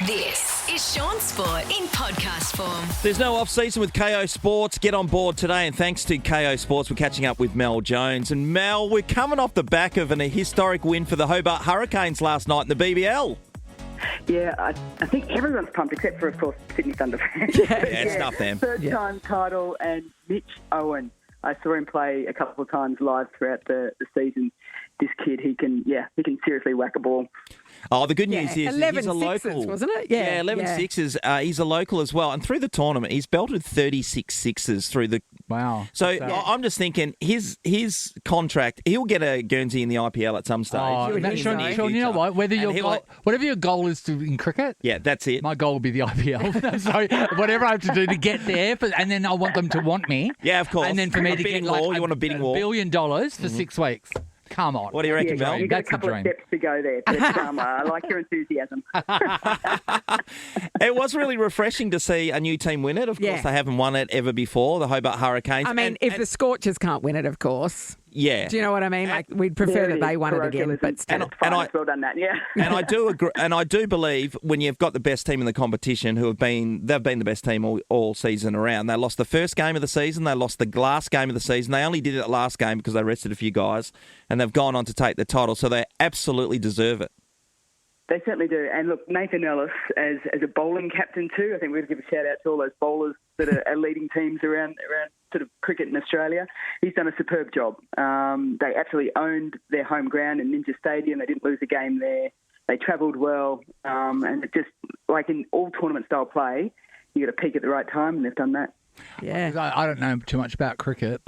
This is Shaun Sport in podcast form. There's no off-season with KO Sports. Get on board today, and thanks to KO Sports, we're catching up with Mel Jones. And Mel, we're coming off the back of a historic win for the Hobart Hurricanes last night in the BBL. Yeah, I think everyone's pumped except for, of course, Sydney Thunder fans. It's not them. Third-time title, and Mitch Owen. I saw him play a couple of times live throughout the season. This kid, he can seriously whack a ball. Oh, the good news is 11 he's a sixes, local. wasn't it? Yeah, 11 sixes. He's a local as well. And through the tournament, he's belted 36 sixes through the... Wow. So I'm just thinking, his contract, he'll get a Guernsey in the IPL at some stage. Sean, you know what? Whatever your goal is in cricket, yeah, that's it. my goal will be the IPL. So whatever I have to do to get there, and then I want them to want me. Yeah, of course. And then for me to get you want a bidding war. $1 billion for 6 weeks. Come on. What do you reckon, Mel? You've got That's a couple the of dream. steps to go there. But I like your enthusiasm. It was really refreshing to see a new team win it. Of course, they haven't won it ever before, the Hobart Hurricanes. I mean, if the Scorchers can't win it, of course. Yeah. Do you know what I mean? Like, we'd prefer that they won it again, but still. Well done that, yeah. And I do agree, and I do believe when you've got the best team in the competition, they've been the best team all season around. They lost the first game of the season, they lost the last game of the season. They only did it last game because they rested a few guys, and they've gone on to take the title, so they absolutely deserve it. They certainly do. And look, Nathan Ellis, as a bowling captain too, I think we've got to give a shout out to all those bowlers that are leading teams around sort of cricket in Australia. He's done a superb job. They absolutely owned their home ground in Ninja Stadium. They didn't lose a game there. They travelled well. And it just, like in all tournament-style play, you got to peak at the right time, and they've done that. Yeah. I don't know too much about cricket,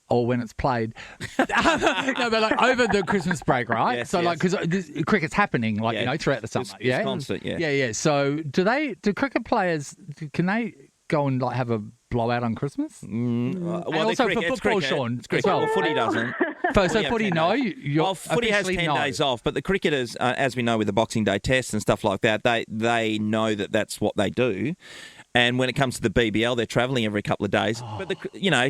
or when it's played. No, but like over the Christmas break, right? Yes, so yes. because cricket's happening, throughout the summer. It's constant, yeah. Yeah. So do cricket players, can they go and have a blowout on Christmas? Well, and also for football, Shaun, as well. Well, footy doesn't. So footy, no. Well, footy has 10 days off, but the cricketers, as we know with the Boxing Day tests and stuff like that, they know that that's what they do. And when it comes to the BBL, they're travelling every couple of days. Oh. But,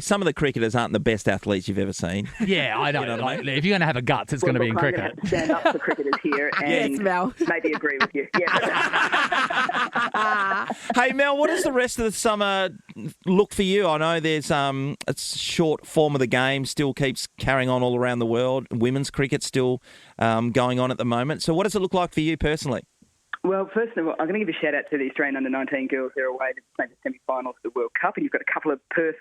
some of the cricketers aren't the best athletes you've ever seen. Yeah, I know. You know what I mean? If you're going to have a guts, it's going to be in cricket. I'm going to have to stand up for cricketers here and Yes, Mel. maybe agree with you. Yeah. Hey, Mel, what does the rest of the summer look for you? I know there's it's short form of the game still keeps carrying on all around the world. Women's cricket still going on at the moment. So what does it look like for you personally? Well, first of all, I'm going to give a shout-out to the Australian under-19 girls. They're away to play the semi-finals of the World Cup, and you've got a couple of Perth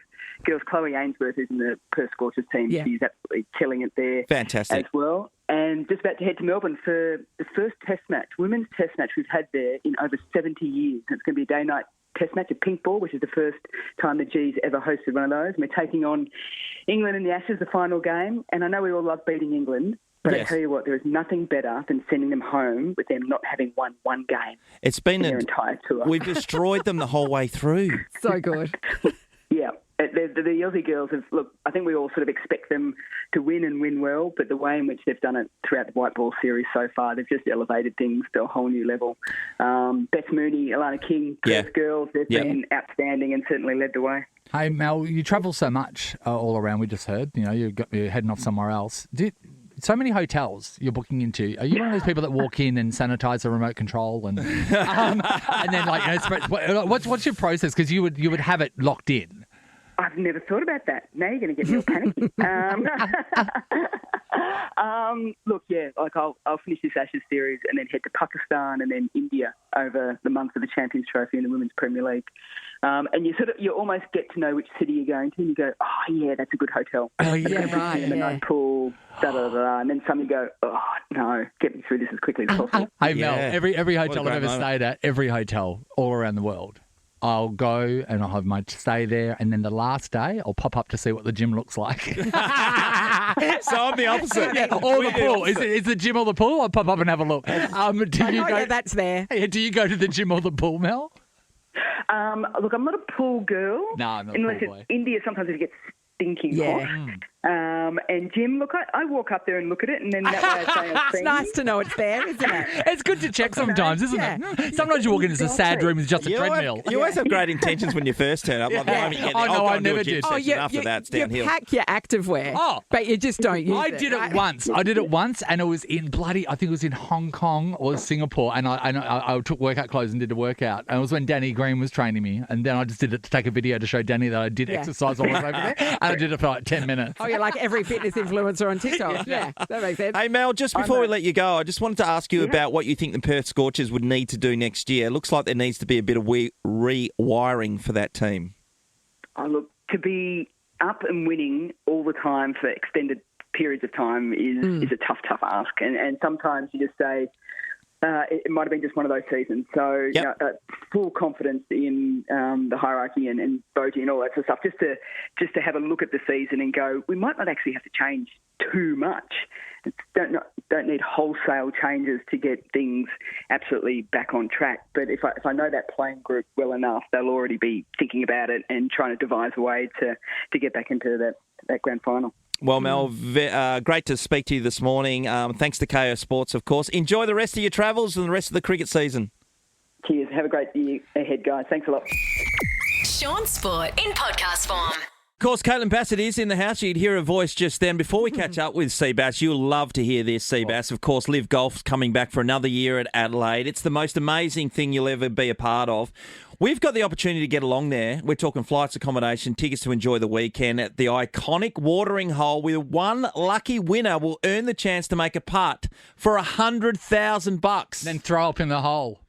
girls. Chloe Ainsworth, who's in the Perth Scorchers team. Yeah. She's absolutely killing it there. Fantastic. As well. And just about to head to Melbourne for the first test match, women's test match we've had there in over 70 years. It's going to be a day-night test match, a pink ball, which is the first time the G's ever hosted one of those. And we're taking on England in the Ashes, the final game. And I know we all love beating England, but I tell you what, there is nothing better than sending them home with them not having won one game. It's been their entire tour. We've destroyed them the whole way through. So good. Yeah. The Aussie girls have, look, I think we all sort of expect them to win and win well, but the way in which they've done it throughout the white ball series so far, they've just elevated things to a whole new level. Beth Mooney, Alana King, Perth girls, they've been outstanding and certainly led the way. Hey, Mel, you travel so much all around, we just heard. You're heading off somewhere else. So many hotels you're booking into. Are you one of those people that walk in and sanitize the remote control and then what's your process? Because you would have it locked in. I've never thought about that. Now you're going to get me all panicky. I'll finish this Ashes series and then head to Pakistan and then India over the month of the Champions Trophy in the Women's Premier League. And you almost get to know which city you're going to, and you go, oh yeah, that's a good hotel. Oh yeah, right. In a nice pool, and then some you go, oh no, get me through this as quickly as possible. Hey Mel, every hotel I've ever stayed at, every hotel all around the world, I'll go and I'll have my stay there, and then the last day I'll pop up to see what the gym looks like. So I'm the opposite. Yeah, or the pool. Is the gym or the pool? I'll pop up and have a look. That's there. Do you go to the gym or the pool, Mel? Look, I'm not a pool girl. No, I'm not unless a pool boy. It's India, sometimes it gets stinking hot. And Jim, look, I walk up there and look at it, and then that way I say I've It's seen nice you. to know it's there, isn't it? It's good to check sometimes, isn't it? Sometimes you walk in, it's a sad room, it's just a treadmill. You always have great intentions when you first turn up. Like the moment you get there, Oh, no, I'll go I and do a never gym did. session. After that, it's downhill. You pack your activewear, Oh. but you just don't use it. I did it right? once. I did it once, and it was in I think it was in Hong Kong or Singapore, and I took workout clothes and did a workout. And it was when Danny Green was training me, and then I just did it to take a video to show Danny that I did exercise while I was over there, and I did it for like 10 minutes. Oh, you're like every fitness influencer on TikTok. Yeah, that makes sense. Hey, Mel, just before we let you go, I just wanted to ask you about what you think the Perth Scorchers would need to do next year. It looks like there needs to be a bit of rewiring for that team. Oh, look, to be up and winning all the time for extended periods of time is a tough ask. And sometimes you just say, it might have been just one of those seasons. So full confidence in the hierarchy and voting and all that sort of stuff. Just to have a look at the season and go, we might not actually have to change too much. Don't need wholesale changes to get things absolutely back on track. But if I know that playing group well enough, they'll already be thinking about it and trying to devise a way to get back into that grand final. Well, Mel, great to speak to you this morning. Thanks to KO Sports, of course. Enjoy the rest of your travels and the rest of the cricket season. Cheers. Have a great year ahead, guys. Thanks a lot. Shaun Sport in podcast form. Of course, Caitlin Bassett is in the house. You'd hear her voice just then. Before we catch up with CBass, you'll love to hear this, CBass. Of course, Live Golf's coming back for another year at Adelaide. It's the most amazing thing you'll ever be a part of. We've got the opportunity to get along there. We're talking flights, accommodation, tickets to enjoy the weekend at the iconic watering hole, where one lucky winner will earn the chance to make a putt for $100,000. Then throw up in the hole.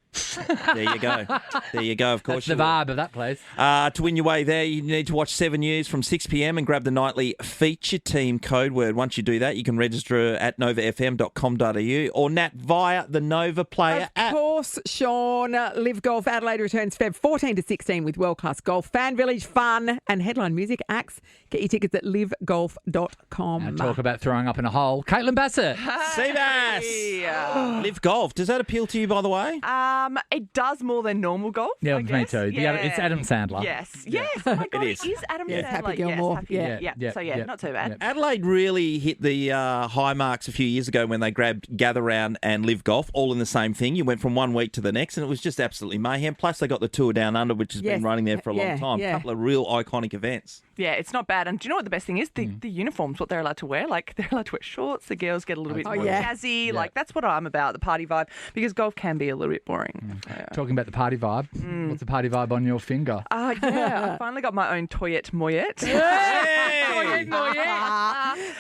There you go. There you go, of course. That's the vibe of that place. To win your way there, you need to watch 7 News from 6 p.m. and grab the nightly feature team code word. Once you do that, you can register at novafm.com.au or Nat via the Nova Player app. Of course, Shaun. Live Golf Adelaide returns Feb 14 to 16 with world-class golf, fan village fun and headline music acts. Get your tickets at livegolf.com. Now talk about throwing up in a hole. Caitlin Bassett. CBass. Live Golf. Does that appeal to you, by the way? It does more than normal golf. Yeah, I me guess. too. Yeah. It's Adam Sandler. Yes. Oh my God, is. it is Adam Yeah. Sandler. Happy Gilmore. Yes, Yeah. happy. So not too bad. Adelaide really hit the high marks a few years ago when they grabbed Gather Round and Live Golf all in the same thing. You went from 1 week to the next and it was just absolutely mayhem. Plus they got the Tour Down Under, which has been running there for a long time. A couple of real iconic events. Yeah, it's not bad. And do you know what the best thing is? The uniforms, what they're allowed to wear. Like, they're allowed to wear shorts. The girls get a little bit more jazzy. Yeah. Like, that's what I'm about, the party vibe. Because golf can be a little bit boring. Talking about the party vibe. What's the party vibe on your finger? Yeah, I finally got my own Toyette Moyette.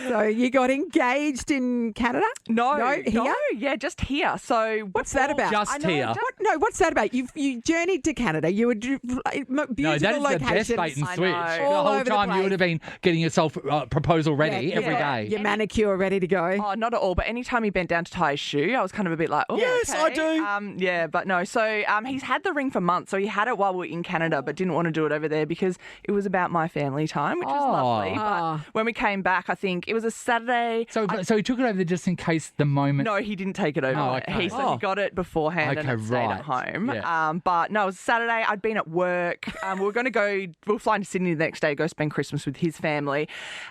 So you got engaged in Canada? No, here? yeah, just here. So What's that about? Just here. What's that about? You journeyed to Canada. You were beautiful No, that is locations. the best bait and I switch. know. The All whole over the time you place. would have been getting yourself proposal ready every yeah. day. Your manicure ready to go. Oh, not at all. But anytime he bent down to tie his shoe, I was kind of a bit like, oh, Yes, I okay. do. Yeah, but no. So he's had the ring for months. So he had it while we were in Canada, but didn't want to do it over there because it was about my family time, which was lovely. But when we came back, I think it was a Saturday. So he took it over there just in case the moment. No, he didn't take it over. Oh, okay. He said he got it beforehand and Okay, it stayed right. at home. Yeah. But no, it was Saturday. I'd been at work. We were flying to Sydney the next day to go spend Christmas with his family.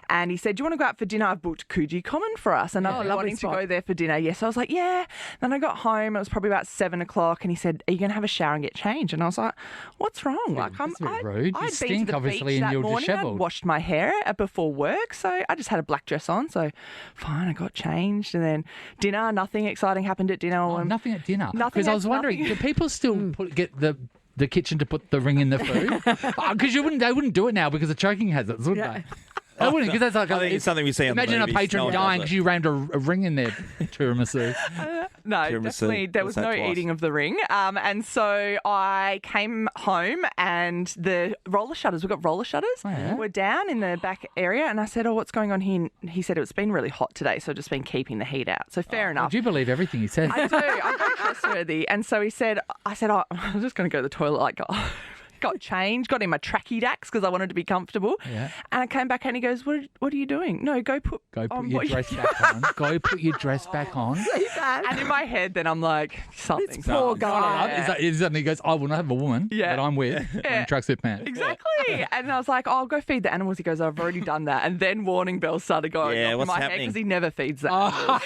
And he said, do you want to go out for dinner? I've booked Coogee Common for us. And I've been lovely wanting spot. to go there for dinner. Yes. I was like, yeah. Then I got home. It was probably about 7 o'clock. And he said, are you going to have a shower and get changed? And I was like, what's wrong? Like, that's a bit rude. You I'd been stink, to the obviously, beach and that you're morning. dishevelled. I'd washed my hair before work. So I just had a black dress on. So fine, I got changed. And then dinner, nothing exciting happened at dinner. Oh, nothing at dinner. Nothing Because I at- was wondering, nothing. do people still get the kitchen to put the ring in the food? Because they wouldn't do it now because of choking hazards, would they? They wouldn't, because that's like I think it's something we see on the imagine movies. a patron No one dying does because you rammed a ring in their tiramisu. No, Tiramisu. definitely there What's was that no twice? eating of the ring. And so I came home and the roller shutters, we've got roller shutters, were down in the back area. And I said, oh, what's going on here? And he said, it's been really hot today, so I've just been keeping the heat out. So fair enough. Do you believe everything he said? I do. I'm very trustworthy. And so I said, oh, I'm just going to go to the toilet. Like, oh. got changed, got in my tracky dacks because I wanted to be comfortable. Yeah. And I came back and he goes, what are you doing? No, go put your dress back on. Go put your dress back on. And in my head, then I'm like, something's poor up. guy. He goes, I will not have a woman that I'm with in tracksuit pants. Exactly. And I was like, I'll go feed the animals. He goes, I've already done that. And then warning bells started going off in what's my head happening? because he never feeds the Oh, animals.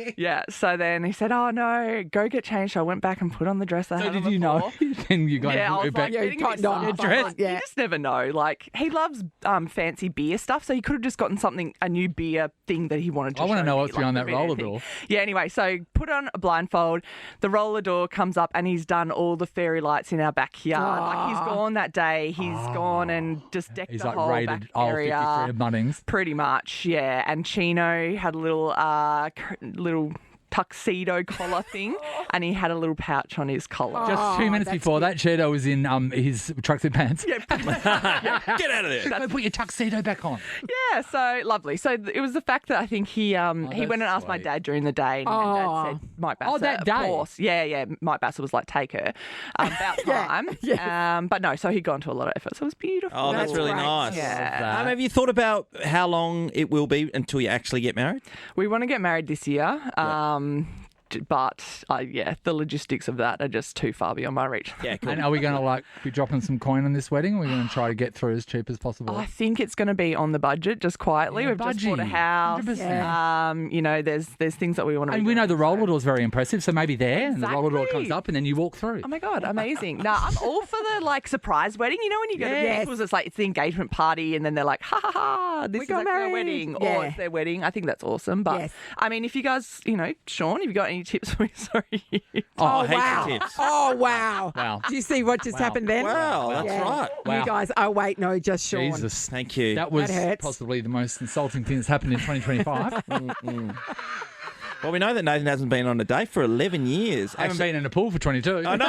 okay. So then he said, oh, no, go get changed. So I went back and put on the dress I So had did on you before. know? Then you go Yeah, I was back. like, getting a bit soft. You just never know. Like, he loves fancy beer stuff, so he could have just gotten a new beer thing that he wanted to I want to show know me, what's like behind the that beer roller thing. door. Yeah, anyway, so put on a blindfold. The roller door comes up and he's done all the fairy lights in our backyard. Like, he's gone that day. He's gone and just decked He's the like whole rated back aisle area. 53 of Bunnings. Pretty much, yeah. And Chino had a little tuxedo collar thing, and he had a little pouch on his collar. Just 2 minutes before that, Cheeto was in his tracksuit pants. Yeah, Get out of there. Go put your tuxedo back on. yeah, so lovely. So it was the fact that I think he went and asked my sweet. dad during the day, and Dad said, Mike Bassett, that of day? course. Yeah, Mike Bassett was like, take her. About time. But no, so he'd gone to a lot of effort, so it was beautiful. Oh, that's really great. nice. Yeah. Have you thought about how long it will be until you actually get married? We want to get married this year. But the logistics of that are just too far beyond my reach. Yeah, cool. And are we going to be dropping some coin on this wedding? Or are we going to try to get through as cheap as possible? I think it's going to be on the budget, just quietly. Yeah, We've just bought a budgie. house. 100%. There's things that we want to. And we know the roller door is very impressive, so maybe there, and the roller door Exactly. comes up, and then you walk through. Oh my God, amazing. No, I'm all for the surprise wedding. You know when you go to people's, it's the engagement party and then they're like, ha ha ha, this is got their married. wedding Yeah. or it's their wedding. I think that's awesome. But Yes. I mean, if you guys, Shaun, have you got any tips for me? Sorry. Oh, heaps wow. of tips. Oh, wow. Wow. Do you see what just happened then? Wow, that's right. Wow. You guys, wait, no, just Shaun. Jesus. Thank you. That was That hurts. possibly the most insulting thing that's happened in 2025. Well, we know that Nathan hasn't been on a date for 11 years. I haven't been in a pool for 22. I know.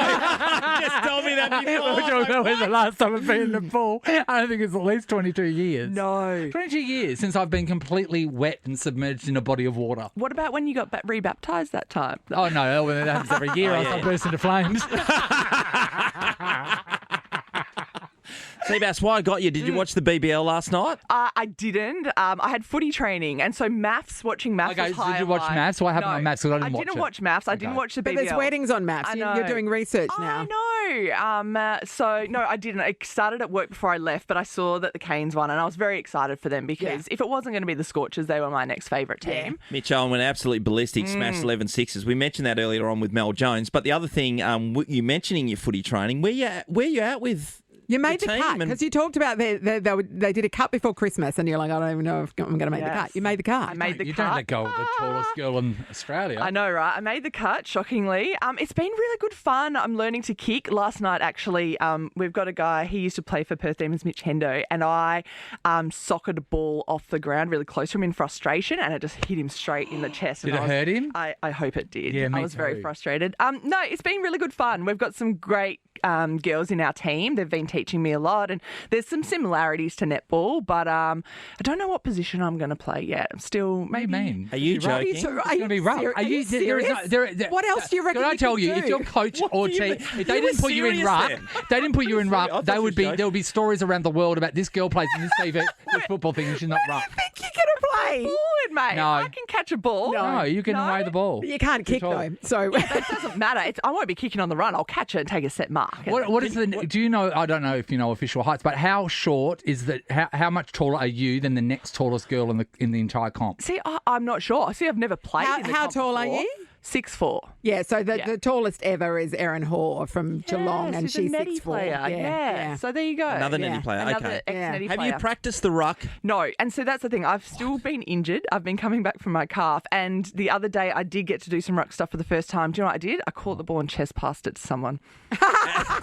Just told me that before. I don't know when the last time I've been in a pool. I don't think it's at least 22 years. No. 22 years since I've been completely wet and submerged in a body of water. What about when you got rebaptized that time? Oh, no, that happens every year. I burst into flames. CBass, why I got you? Did you watch the BBL last night? I didn't. I had footy training, and so watching maths Okay, was so high did you on watch my- maths? What happened No, on maths? 'Cause I didn't watch didn't it. watch maths. I didn't Okay. watch the But BBL. there's weddings on maths. I You're know. doing research now. I know. So, no, I didn't. I started at work before I left, but I saw that the Canes won, and I was very excited for them because if it wasn't going to be the Scorchers, they were my next favourite team. Mitch Owen went absolutely ballistic, smashed 11 sixes. We mentioned that earlier on with Mel Jones. But the other thing, you mentioning your footy training, where you out with You made the team cut and- because you talked about they did a cut before Christmas, and you're like, I don't even know if I'm going to make the cut. You made the cut. I made the You cut. don't let go of the tallest girl in Australia. I know, right? I made the cut, shockingly. It's been really good fun. I'm learning to kick. Last night, actually, we've got a guy, he used to play for Perth Demons, Mitch Hendo, and I soccered a ball off the ground really close to him in frustration, and it just hit him straight in the chest. Did and it I was- hurt him? I hope it did. Yeah, me I was very too. frustrated. No, it's been really good fun. We've got some great girls in our team. They've been teaching me a lot, and there's some similarities to netball, but I don't know what position I'm going to play yet. I'm still What do you maybe. mean? Are you It's gonna be joking? rough. It's going to be rough. Are you there is no- serious? there- What else do you reckon Can I you tell could you, if do? your coach or do you team, mean? if they You didn't were put you in serious ruck, then? they didn't put you in I ruck, thought they you would were be joking. there would be stories around the world about this girl plays in this TV, this football thing, and she's not ruck. think you're going to play? Forward, mate. No. I can catch a ball. No, you can No? away the ball. You can't kick tall. though. So It doesn't matter. I won't be kicking on the run. I'll catch it and take a set mark. What is the? Do you know? I don't know if you know official heights, but how short is that? How much taller are you than the next tallest girl in the entire comp? See, I'm not sure. See, I've never played. in the how comp tall are before. you? 6'4". yeah, so Yeah. the tallest ever is Erin Hoare from Geelong, and she's a netty 6'4". player. Yeah. So there you go. Another Yeah. netty player. Another Okay. ex-netty Have player. you practiced the ruck? No, and so that's the thing. I've still been injured. I've been coming back from my calf, and the other day I did get to do some ruck stuff for the first time. Do you know what I did? I caught the ball and chest passed it to someone.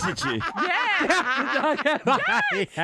Did you? Yeah.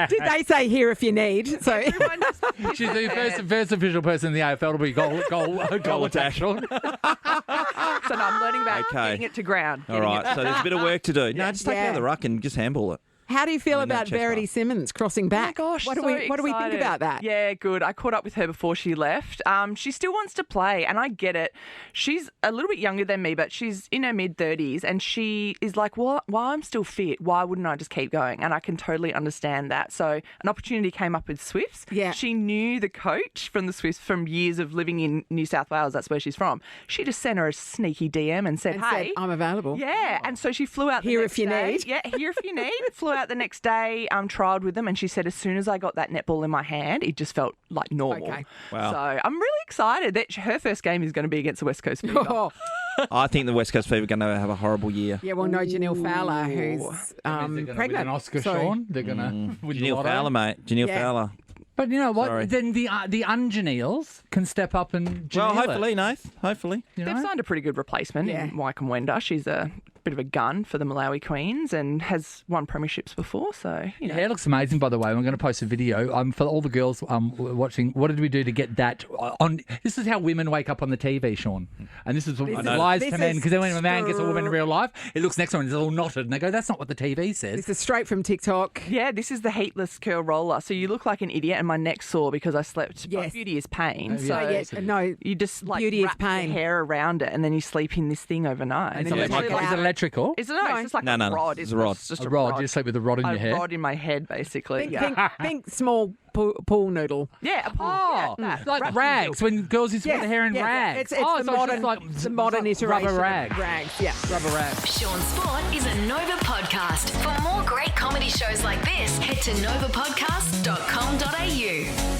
Did they say here if you need? So Everyone just hit She's their the head. first official person in the AFL to be goal attack. Sean. So no, I'm learning about Okay. getting it to ground. All right. So there's a bit of work to do. No, just take it out of the ruck and just handball it. How do you feel I mean, that about chest Verity bar. Simmons crossing back? Oh my gosh, what do so we think excited. about that? Yeah, good. I caught up with her before she left. She still wants to play, and I get it. She's a little bit younger than me, but she's in her mid-30s, and she is like, well, while I'm still fit, why wouldn't I just keep going? And I can totally understand that. So an opportunity came up with Swifts. Yeah. She knew the coach from the Swifts from years of living in New South Wales. That's where she's from. She just sent her a sneaky DM and said, And hey. said, I'm available. Yeah, and so she flew out the Here next if you day. need. Yeah, here if you need. Flew out the next day, trialled with them, and she said as soon as I got that netball in my hand, it just felt like normal. Okay. Wow. So I'm really excited that her first game is going to be against the West Coast Fever. Oh, I think the West Coast Fever are going to have a horrible year. yeah, well, no, Janelle Fowler, who's They're gonna pregnant. win an Oscar, So- Shaun. They're going to win the Janelle lotto. Fowler, mate. Janelle Yeah. Fowler. But you know what? Sorry. Then the unjaneels can step up and Well, Janelle it, hopefully, Nath. Hopefully. you They've know? signed a pretty good replacement Yeah. in Wycombe Wenda. She's a bit of a gun for the Malawi Queens and has won premierships before. So, you know. Yeah, it looks amazing, by the way. I'm going to post a video for all the girls watching. What did we do to get that on? This is how women wake up on the TV, Shaun. And this is lies this to men, is because then when a man gets a woman in real life, it looks next to him and it's all knotted. And they go, that's not what the TV says. This is straight from TikTok. Yeah, this is the heatless curl roller. So you look like an idiot, and my neck's sore because I slept. Yes. But beauty is pain. Oh, So yeah. No, you just like Beauty is wrap pain. your hair around it, and then you sleep in this thing overnight. And And it's then take it is out. it electrical? it's just like No, a no, rod. it's a rod. It's just A rod. You sleep with a rod in a your head. rod in my head, basically. think small pool noodle. Yeah, a pool. Oh, yeah, that. like Wrapped in rags silk. when girls used to put their hair in rags. It's oh, the so it's modern, just like the modern iteration rubber of rags. rags. Yeah. Rubber rags. Shaun Sport is a Nova podcast. For more great comedy shows like this, head to novapodcast.com.au.